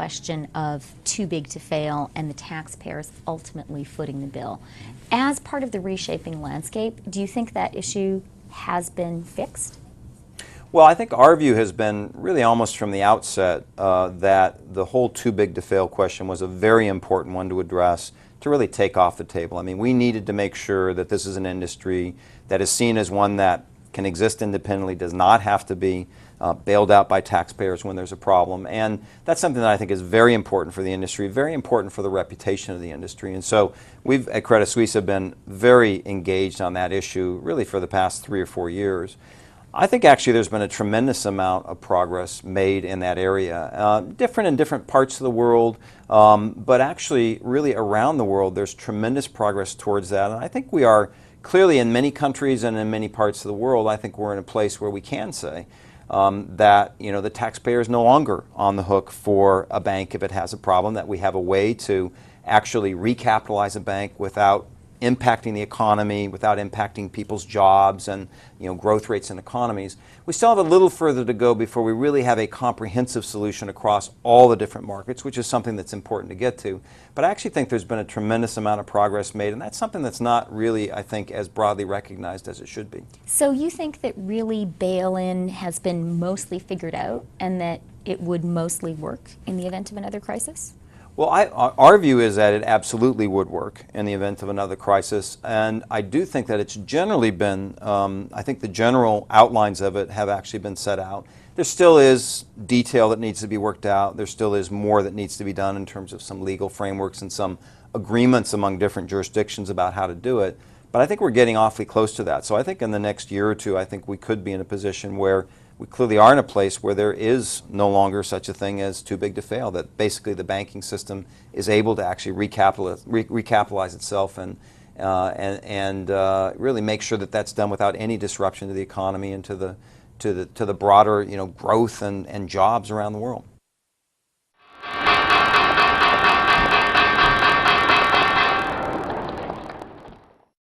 question of too big to fail and the taxpayers ultimately footing the bill. As part of the reshaping landscape, do you think that issue has been fixed? Well, I think our view has been really almost from the outset that the whole too big to fail question was a very important one to address, to really take off the table. I mean, we needed to make sure that this is an industry that is seen as one that can exist independently, does not have to be bailed out by taxpayers when there's a problem. And that's something that I think is very important for the industry, very important for the reputation of the industry. And so we've at Credit Suisse have been very engaged on that issue really for the past 3 or 4 years. I think actually there's been a tremendous amount of progress made in that area, different in different parts of the world, but actually really around the world there's tremendous progress towards that. And I think we are clearly in many countries and in many parts of the world, I think we're in a place where we can say that the taxpayer is no longer on the hook for a bank if it has a problem, that we have a way to actually recapitalize a bank without impacting the economy, without impacting people's jobs and growth rates in economies. We still have a little further to go before we really have a comprehensive solution across all the different markets, which is something that's important to get to. But I actually think there's been a tremendous amount of progress made, and that's something that's not really, I think, as broadly recognized as it should be. So you think that really bail-in has been mostly figured out and that it would mostly work in the event of another crisis? Well, our view is that it absolutely would work in the event of another crisis, and I do think that it's generally been, I think the general outlines of it have actually been set out. There still is detail that needs to be worked out. There still is more that needs to be done in terms of some legal frameworks and some agreements among different jurisdictions about how to do it. But I think we're getting awfully close to that. So I think in the next year or two, I think we could be in a position where we clearly are in a place where there is no longer such a thing as too big to fail, that basically the banking system is able to actually recapitalize itself and really make sure that that's done without any disruption to the economy and to the broader growth and jobs around the world.